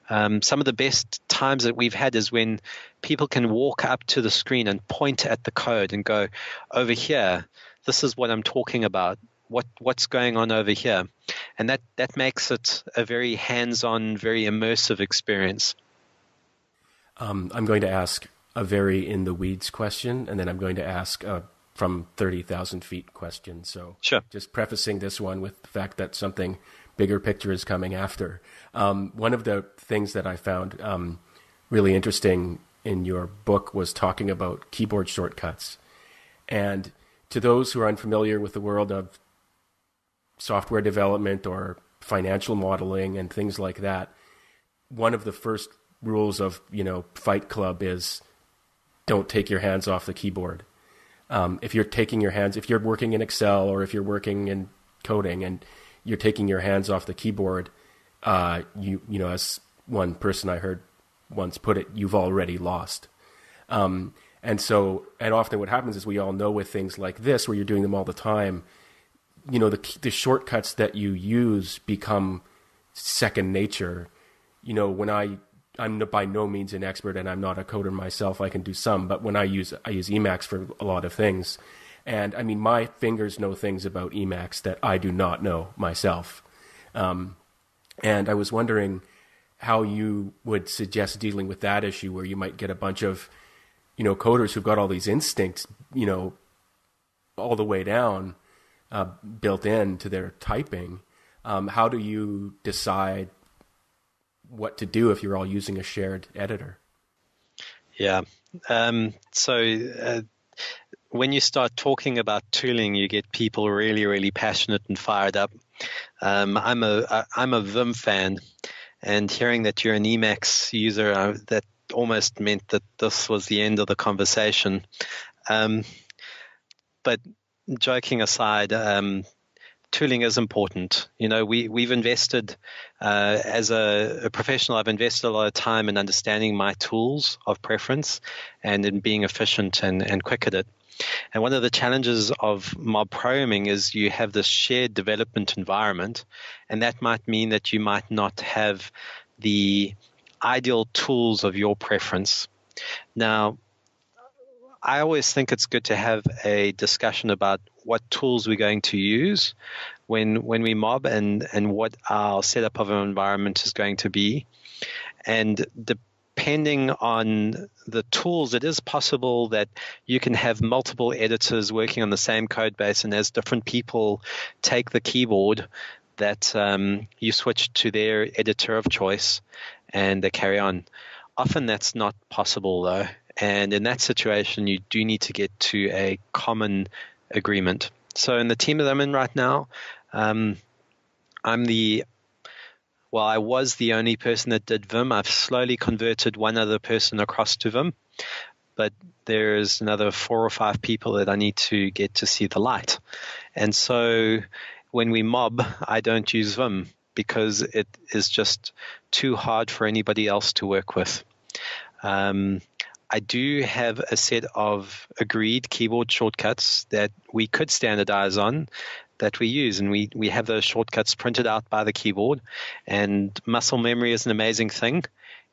Speaker 2: Some of the best times that we've had is when people can walk up to the screen and point at the code and go, over here, this is what I'm talking about. What's going on over here? And that makes it a very hands-on, very immersive experience.
Speaker 1: I'm going to ask a very in-the-weeds question, and then I'm going to ask a from 30,000 feet question. So
Speaker 2: sure.
Speaker 1: Just prefacing this one with the fact that something bigger picture is coming after. One of the things that I found really interesting in your book was talking about keyboard shortcuts. And to those who are unfamiliar with the world of software development or financial modeling and things like that, one of the first rules of, Fight Club is don't take your hands off the keyboard. If you're working in Excel or if you're working in coding and you're taking your hands off the keyboard, as one person I heard once put it, you've already lost. And often what happens is we all know with things like this, where you're doing them all the time, the shortcuts that you use become second nature. When I'm by no means an expert and I'm not a coder myself, I can do some, but when I use Emacs for a lot of things. And I mean, my fingers know things about Emacs that I do not know myself. And I was wondering how you would suggest dealing with that issue, where you might get a bunch of, coders who've got all these instincts, all the way down, built into their typing. How do you decide what to do if you're all using a shared editor?
Speaker 2: Yeah. When you start talking about tooling, you get people really, really passionate and fired up. I'm a Vim fan, and hearing that you're an Emacs user, that almost meant that this was the end of the conversation. But joking aside, tooling is important. We've invested, as a professional, I've invested a lot of time in understanding my tools of preference and in being efficient and quick at it. And one of the challenges of mob programming is you have this shared development environment, and that might mean that you might not have the ideal tools of your preference. Now, I always think it's good to have a discussion about what tools we're going to use when we mob and what our setup of an environment is going to be. And depending on the tools, it is possible that you can have multiple editors working on the same code base, and as different people take the keyboard, that you switch to their editor of choice and they carry on. Often that's not possible, though. And in that situation, you do need to get to a common agreement. So in the team that I'm in right now, I was the only person that did Vim. I've slowly converted one other person across to Vim, but there's another 4 or 5 people that I need to get to see the light. And so when we mob, I don't use Vim because it is just too hard for anybody else to work with. I do have a set of agreed keyboard shortcuts that we could standardize on that we use, and we have those shortcuts printed out by the keyboard. And muscle memory is an amazing thing.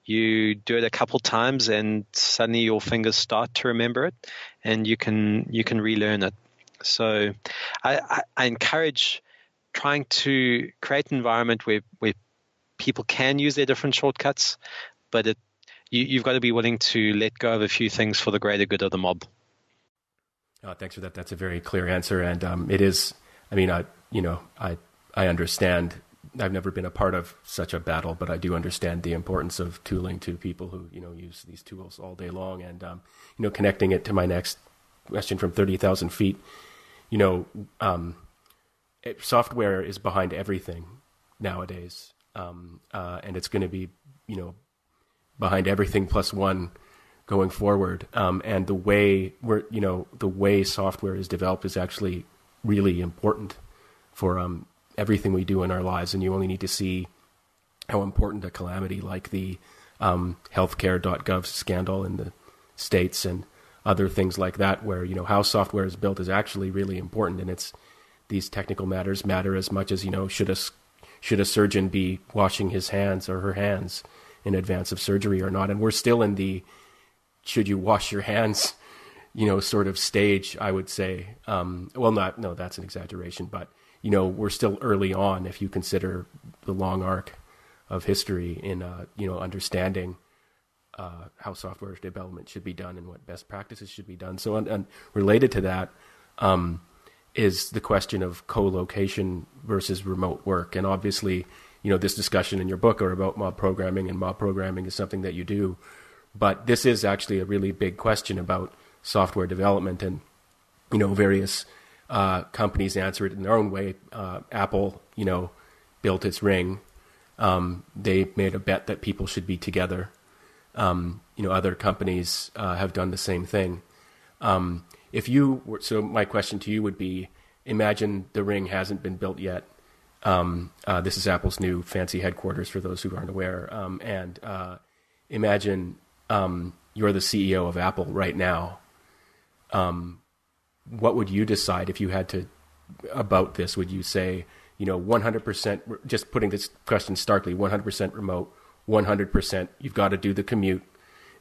Speaker 2: You do it a couple times and suddenly your fingers start to remember it, and you can relearn it. So I encourage trying to create an environment where people can use their different shortcuts, but you've got to be willing to let go of a few things for the greater good of the mob.
Speaker 1: Thanks for that. That's a very clear answer. And it is, I understand. I've never been a part of such a battle, but I do understand the importance of tooling to people who, use these tools all day long. And, connecting it to my next question from 30,000 feet, software is behind everything nowadays. And it's going to be, behind everything plus one going forward. And the way the way software is developed is actually really important for everything we do in our lives. And you only need to see how important a calamity like the healthcare.gov scandal in the States and other things like that, where how software is built is actually really important, and it's these technical matters matter as much as should a surgeon be washing his hands or her hands in advance of surgery or not. And we're still in the should you wash your hands sort of stage, I would say. That's an exaggeration, but we're still early on if you consider the long arc of history in understanding how software development should be done and what best practices should be done. So, and related to that is the question of co-location versus remote work. And obviously, this discussion in your book are about mob programming, and mob programming is something that you do. But this is actually a really big question about software development, and various companies answer it in their own way. Apple, built its Ring. They made a bet that people should be together. Other companies have done the same thing. So my question to you would be, imagine the Ring hasn't been built yet. This is Apple's new fancy headquarters for those who aren't aware. And imagine you're the CEO of Apple right now. What would you decide if you had to about this? Would you say, 100%, just putting this question starkly, 100% remote, 100% you've got to do the commute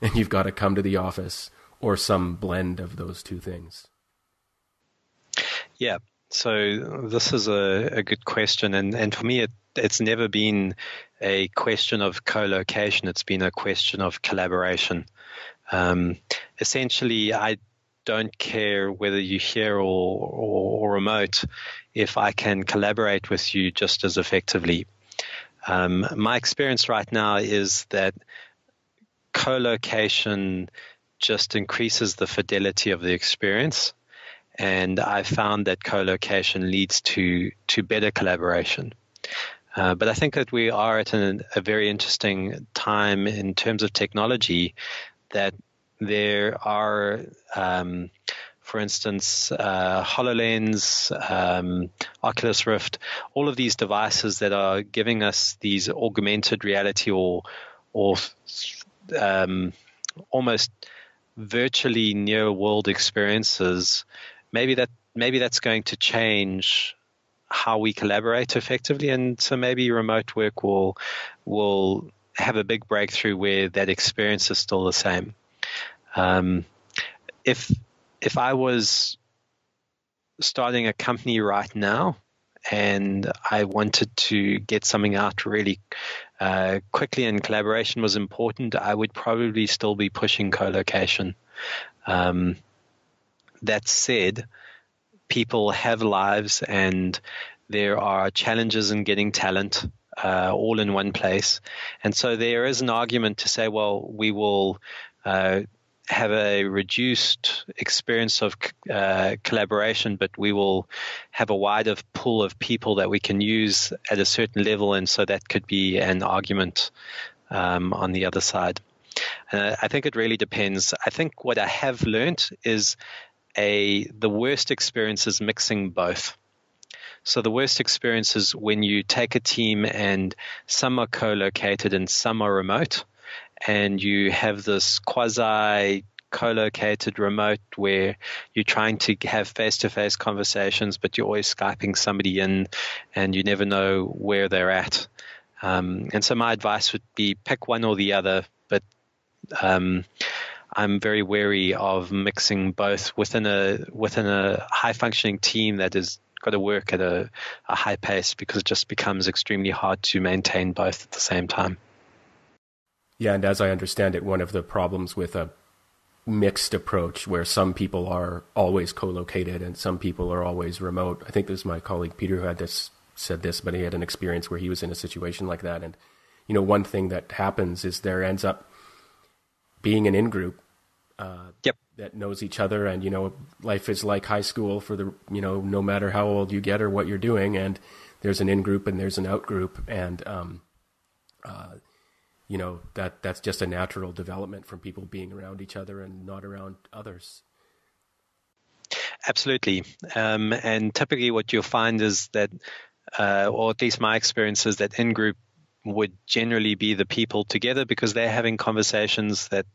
Speaker 1: and you've got to come to the office, or some blend of those two things?
Speaker 2: Yeah, so this is a good question. And for me, it's never been a question of co-location. It's been a question of collaboration. Essentially, I don't care whether you're here or remote if I can collaborate with you just as effectively. My experience right now is that co-location just increases the fidelity of the experience, and I found that co-location leads to better collaboration. But I think that we are at a very interesting time in terms of technology, that there are, for instance, HoloLens, Oculus Rift, all of these devices that are giving us these augmented reality or almost virtually near world experiences. Maybe that's going to change how we collaborate effectively, and so maybe remote work will have a big breakthrough where that experience is still the same. If I was starting a company right now and I wanted to get something out really quickly and collaboration was important, I would probably still be pushing co-location. That said, people have lives and there are challenges in getting talent all in one place. And so there is an argument to say, well, we will have a reduced experience of collaboration, but we will have a wider pool of people that we can use at a certain level, and so that could be an argument on the other side. I think it really depends. I think what I have learned is the worst experience is mixing both. So the worst experience is when you take a team and some are co-located and some are remote, and you have this quasi co-located remote where you're trying to have face-to-face conversations, but you're always Skyping somebody in and you never know where they're at. And so my advice would be pick one or the other, but I'm very wary of mixing both within a high-functioning team that is got to work at a high pace, because it just becomes extremely hard to maintain both at the same time.
Speaker 1: Yeah, and as I understand it, one of the problems with a mixed approach where some people are always co-located and some people are always remote. I think this is my colleague Peter who said this, but he had an experience where he was in a situation like that. And, one thing that happens is there ends up being an in-group that knows each other. And, life is like high school for the, no matter how old you get or what you're doing. And there's an in-group and there's an out-group. And that's just a natural development from people being around each other and not around others.
Speaker 2: Absolutely. And typically what you'll find is that, or at least my experience is that in-group would generally be the people together because they're having conversations that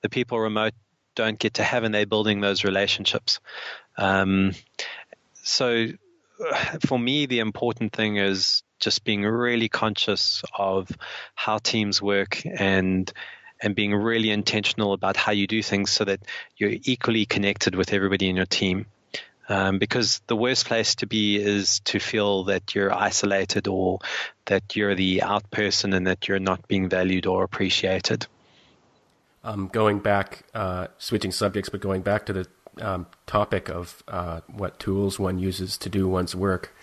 Speaker 2: the people remote don't get to have, and they're building those relationships. So for me, the important thing is just being really conscious of how teams work and being really intentional about how you do things so that you're equally connected with everybody in your team. Because the worst place to be is to feel that you're isolated or that you're the out person and that you're not being valued or appreciated.
Speaker 1: Going back, switching subjects, but going back to the topic of what tools one uses to do one's work,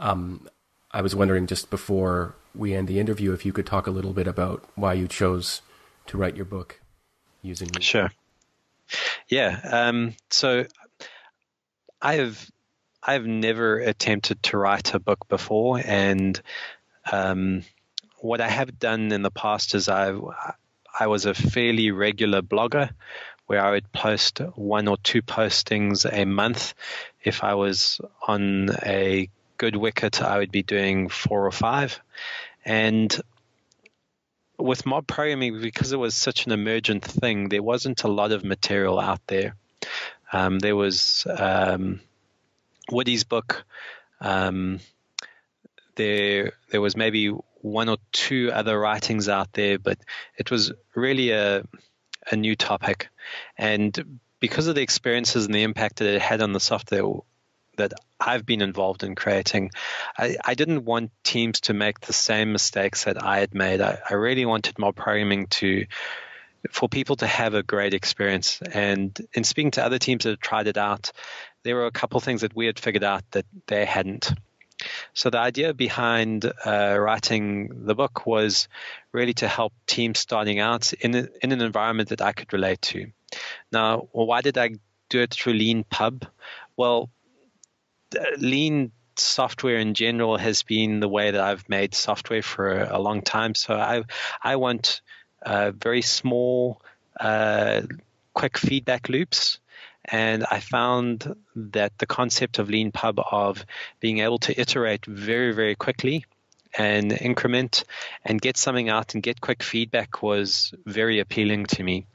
Speaker 1: I was wondering just before we end the interview if you could talk a little bit about why you chose to write your book using these.
Speaker 2: Sure. Yeah. So I've never attempted to write a book before, and what I have done in the past is I was a fairly regular blogger where I would post 1 or 2 postings a month. If I was on a good wicket, I would be doing 4 or 5. And with mob programming, because it was such an emergent thing, there wasn't a lot of material out there. There was Woody's book. There was maybe 1 or 2 other writings out there, but it was really a new topic. And because of the experiences and the impact that it had on the software that I've been involved in creating, I didn't want teams to make the same mistakes that I had made. I really wanted mob programming for people to have a great experience. And in speaking to other teams that have tried it out, there were a couple of things that we had figured out that they hadn't. So the idea behind writing the book was really to help teams starting out in an environment that I could relate to. Now, why did I do it through Leanpub? Well, Lean software in general has been the way that I've made software for a long time. So I want very small, quick feedback loops. And I found that the concept of Leanpub, of being able to iterate very, very quickly and increment and get something out and get quick feedback, was very appealing to me.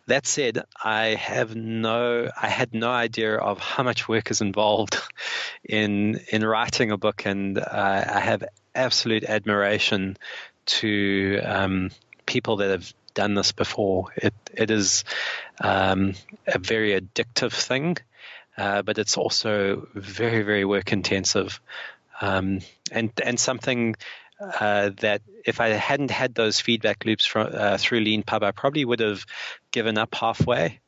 Speaker 2: That said, I had no idea of how much work is involved in writing a book, and I have absolute admiration to people that have done this before. It is a very addictive thing, but it's also very, very work intensive, and something that if I hadn't had those feedback loops through Leanpub, I probably would have given up halfway.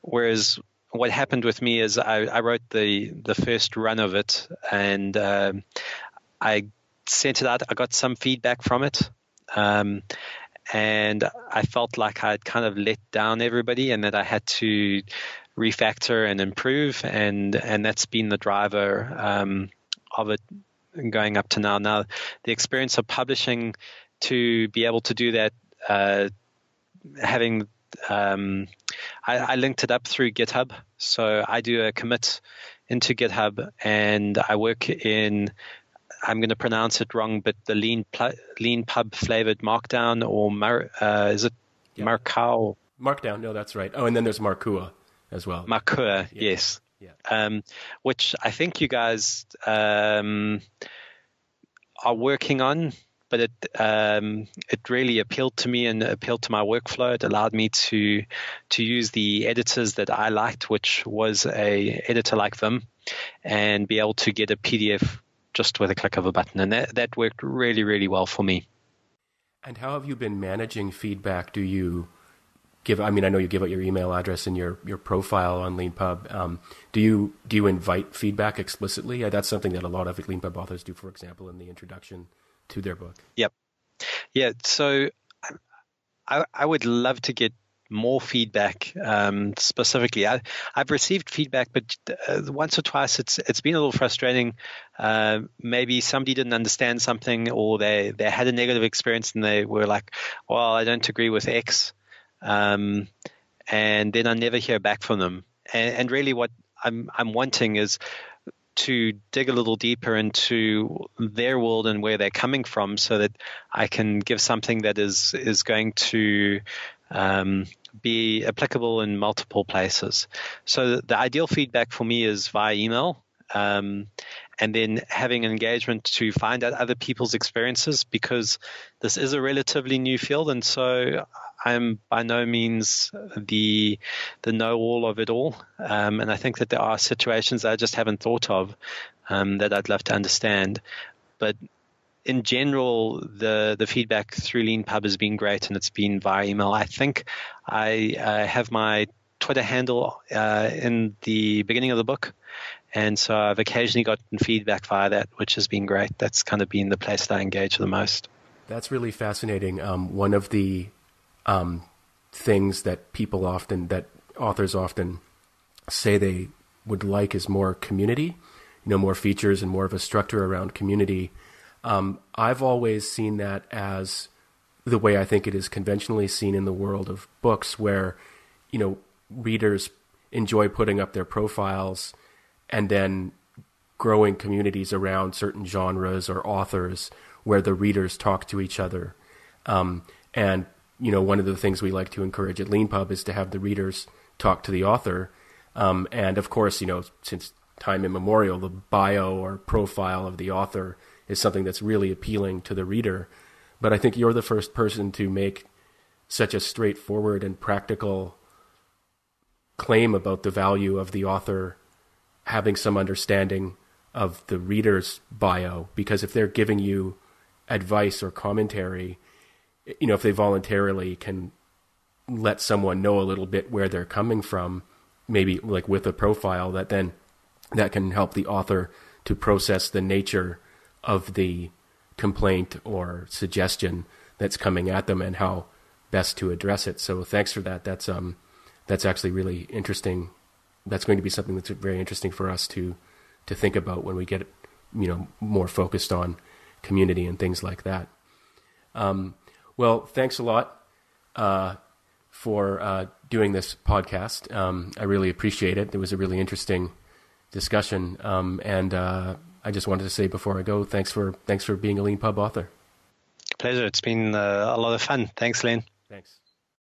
Speaker 2: Whereas what happened with me is I wrote the first run of it, and I sent it out. I got some feedback from it. And I felt like I'd kind of let down everybody and that I had to refactor and improve. And that's been the driver of it going up to now. Now, the experience of publishing, to be able to do that, I linked it up through GitHub. So I do a commit into GitHub, and I work in, I'm going to pronounce it wrong, but the Leanpub flavored Markdown, or is it Markau?
Speaker 1: Markdown, no, that's right. Oh, and then there's Markua as well.
Speaker 2: Markua, yes. Yeah. Which I think you guys are working on, but it really appealed to me and appealed to my workflow. It allowed me to use the editors that I liked, which was a editor like Vim, and be able to get a PDF just with a click of a button. And that worked really, really well for me.
Speaker 1: And how have you been managing feedback? Do you give, I know you give out your email address in your profile on Leanpub. Do you invite feedback explicitly? That's something that a lot of Leanpub authors do, for example, in the introduction to their book.
Speaker 2: Yep. Yeah. So I would love to get more feedback. Specifically, I've received feedback, but once or twice it's been a little frustrating. Maybe somebody didn't understand something, or they had a negative experience and they were like, "Well, I don't agree with X," and then I never hear back from them. And really, what I'm wanting is to dig a little deeper into their world and where they're coming from, so that I can give something that is going to be applicable in multiple places. So the ideal feedback for me is via email, and then having an engagement to find out other people's experiences, because this is a relatively new field, and so I'm by no means the know-all of it all, and I think that there are situations that I just haven't thought of that I'd love to understand. But in general, the feedback through Leanpub has been great, and it's been via email. I think I have my Twitter handle in the beginning of the book, and so I've occasionally gotten feedback via that, which has been great. That's kind of been the place that I engage the most.
Speaker 1: That's really fascinating. One of the things that authors often say they would like is more community, more features and more of a structure around community. I've always seen that as the way I think it is conventionally seen in the world of books, where, readers enjoy putting up their profiles and then growing communities around certain genres or authors where the readers talk to each other. And one of the things we like to encourage at Leanpub is to have the readers talk to the author. And of course, since time immemorial, the bio or profile of the author is something that's really appealing to the reader. But I think you're the first person to make such a straightforward and practical claim about the value of the author having some understanding of the reader's bio, because if they're giving you advice or commentary, if they voluntarily can let someone know a little bit where they're coming from, maybe like with a profile, that can help the author to process the nature of the complaint or suggestion that's coming at them and how best to address it. So thanks for that. That's actually really interesting. That's going to be something that's very interesting for us to think about when we get more focused on community and things like that. Well, thanks a lot for doing this podcast. I really appreciate it. It was a really interesting discussion, and I just wanted to say before I go, thanks for being a Leanpub author.
Speaker 2: Pleasure. It's been a lot of fun. Thanks, Len.